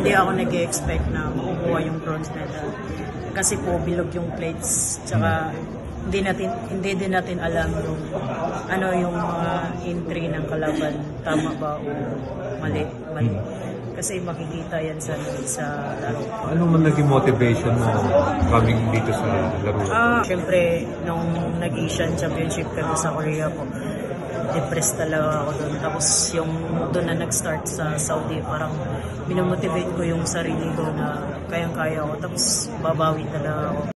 hindi ako nag-expect na makukuha yung bronze medal. Kasi po bilog yung plates, tsaka hindi din natin alam yung ano yung mga entry ng kalaban, tama ba o mali. Kasi makikita yan sa laro. Ano man naging motivation mo coming dito sa laro? Siyempre, nung nag-Asian Championship kami sa Korea po, depressed talaga ako doon. Tapos yung doon na nag-start sa Saudi, parang binomotivate ko yung sarili ko na kayang-kaya ako. Tapos babawi talaga ako.